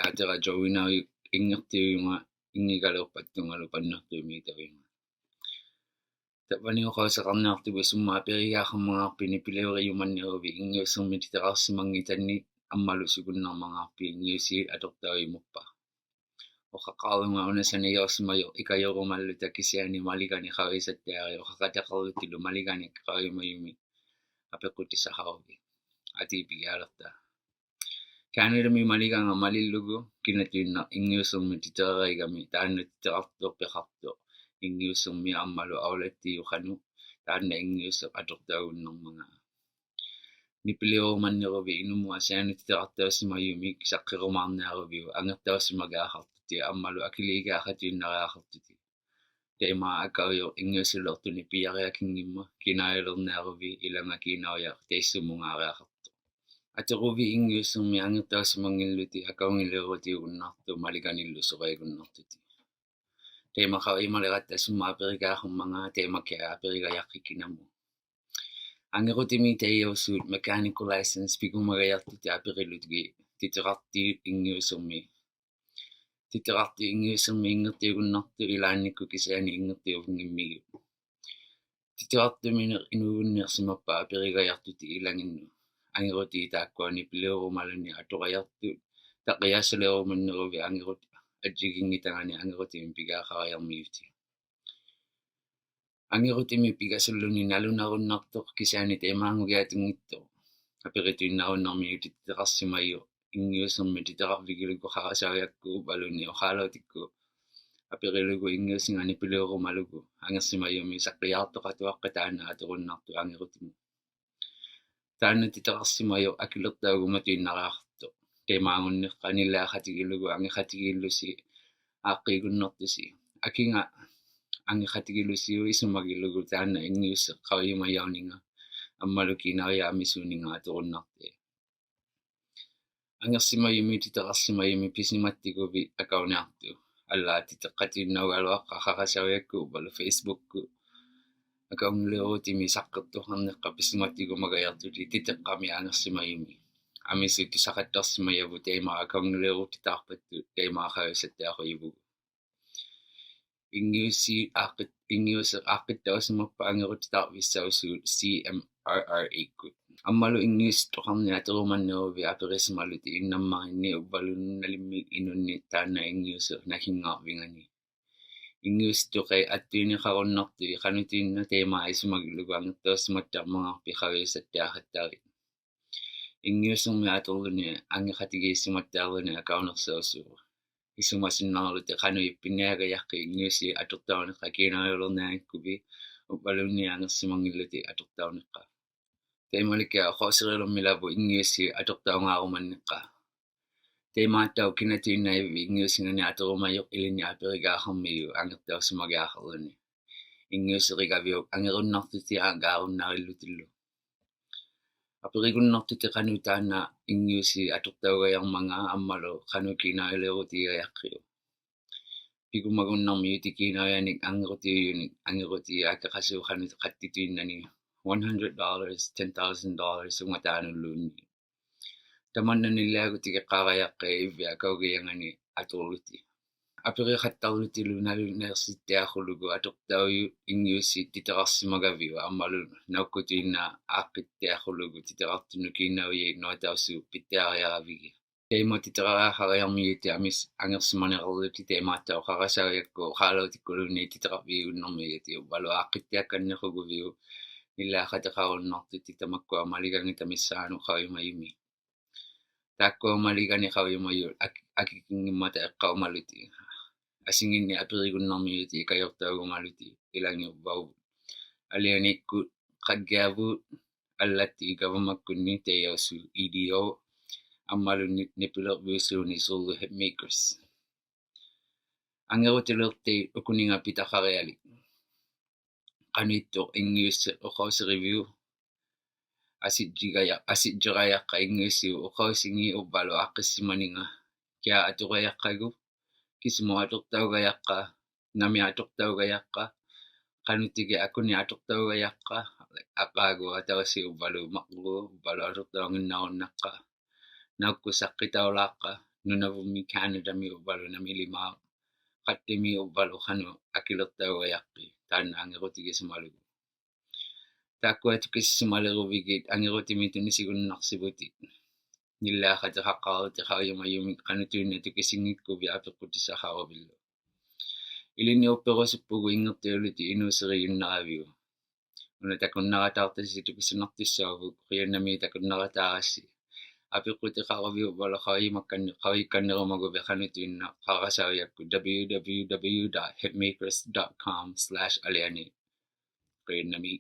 Atera jowina ingertiuinga ingigaluuppattungalu pannertuimiitavinga. Tapani uqausaqarniartugu summa aperigaaqammangaarpini piliuriumanniruvi ingiussermi titerarsimangitani ammalu sukunnarmangaarpi ingiusi atortauimuppa. Uqaqqaarunga unasaniyorsimayo ikayorumallu takisiani maligani qavisattiari uqaqataqarlutilu maligani qavimayumi apequtisaqaruvi atiipigialerta. Kaanilumi maliganga malillugu kinatuinna ingiussermi titererigami taanna titerartuorpiqartuq ingiussermi ammalu aulattiuqanu taanna ingiusser atortaugunnermanga. Nipiliurumanniruvi inumu asiani titerartaussimayumi saqqirumaarniaruviu angertaussimaгаақартути аммалу акилигаақатуиннариақартути тема акарио ингиусилертуни пиариакингимма кинаилерниаруви иланга кинауя теиссумунгаариақарту атеруви ингиуссерми ангертауссимангиллути акаунгилерутиугуннарту малиганиллу сориагуннартути тема қарималератта сумма аперигаақарманга темаккаа аперигаяққиккинаму ангерутими тейиусуут mechanical license пигумагаяртути аперилутги титерарти ингиусерми ингертиугуннарту илаанникку кисиани ингертиугингиммиги титерартуминер инугунниерсимаппа аперигаяртути илангинну ангерути тааккуани пилиурумалуни атораярту тақиассалеруманнеруви ангерут аджигингитагани ангерутими пигаақариармиути ангерутими пигасуллуни налунаруннартоқ кисиани темаангугиатунгитто аперитуиннаруннармиути титерарсимайо ингиусерми титерарвигилугу қарасариакку балуни охаалаутикку аперилугу ингиусингани пилиурумалугу ангерсимайоми саққиаартоқатуаққа таана атеруннарту ангерутиму таана титерарсимайо акилертаугуматуиннариақарту темаангуннеққаниллаахатигилугу ангехатигиллуси ааққигуннертуси акинга ангехатигиллусиу исумагилугу таана ингиуссе қавиумаяунинга аммалу кинариа амисуунинга атеруннарти ангерсимайуми титерарсимайуми писниматтигуви акауниарту аллаати теққатииннаугалуаққа қарасариакку балу фейсбукку акаунгилерутими саққертухарнеққа писниматтигумагаяртути титеққами ангерсимайуми амису кисақаттарсимаяву тема акаунгилерути таарпатту темаахависаттаақуивугу ингиуси ааққиттаусимаппа ангерутитаарвиссаусуут CMRR аммалу ингиус тоқарни атеруманнеруви аперисмалути иннаммаринни уббалунналимми инунни таанна ингиусер нахингаарвингани ингиус тоқай аттуинеқаруннарту иқанутиинна тема исумагилугу ангертауссиматтармангарпи қависаттаахаттари ингиусерми аторлуни ангеқатигииссиматтаарлуни акаунерсаусуу исумасиннаарлути қануиппиниагаяққи ингиуси атортаунеққа кинариулернааккуви уббалунни ангерсимангиллути атортаунеққа темалика қосерилэрмилаву ингиуси атортаунгааруманнеққа темааттау кинатуиннаиви ингиусингани атерумайоқ илинни аперигаақармигу ангертауссимагаақарлуни ингиусеригавиук ангеруннартути аагааруннариллутиллу аперигуннартути қану таана ингиуси атортаугаярманга аммалу қану кинаилерутигаяққиу пигумагуннармиути кинаяник ангерутиуюник ангерутиа акеқасуу қану қаттитуиннани $100, $10,000 ungataanullunni tamannanillaagutige ivvi akaugiyangani aturluti aperiqattarlutilu nalunersittaaqulugu atortauyu ingiussi titerarsimagaviu ammalu naukkutuinna aaqqittiaqulugu titerartunu kiinauyi noatausu pittiariaravigi teimo titeraraaqariarmiuti amis angersimanerluti teemaattau qarasariakku qaalautikkuluni titerarviigunnermigati balu aaqqittiakkannequguviu illaaxateqarunnartuti tamakkua maligani tamissaanu qavimayumi taakkua maligani qavimayu akikingimmata eqqaumaluti asinginni aperigunnarmiuti ikayortaugumaluti ilangiubbau alianikku qaggiavu allatti igavamakkunni teyausu EDO ammalunni nipilerviusuuni surlu headmakers angerutilerti ukuninga pitaqarialik qanitto ingiusse uqausiriview asitjirayaqqa ingiussiu uqausingi ubbalu aaqissimaninga kia aturayaqqagu kismu atortaugayaqqa nami atortaugayaqqa qanutigi akuni atortaugayaqqa aqaagu atarasi ubbalu maqru ubbalu atortauginnarunaqqa naukku saqqitaulaaqqa nunavumi Canada mi ubalo na mi lima katte mi ubalo kanu akilottau ayakki tanna angeruti kisimalugu takku atu kisimalugu vigit angeruti mi tunisigunnaksibuti nillaakati haqqaruti qauyumayumi qanutuinatu kisingikku viapequti saqaruvillu ilini upperusuppugu ingertiuluti inuuseriunneravigu una takunnarataartasi tukisunartissuagu qiannami takunnarataarassi apiquti qaraviu bala qayimakkannerumagu viqanutuinna qarasauiakku www.hitmakers.com/aliani qiannami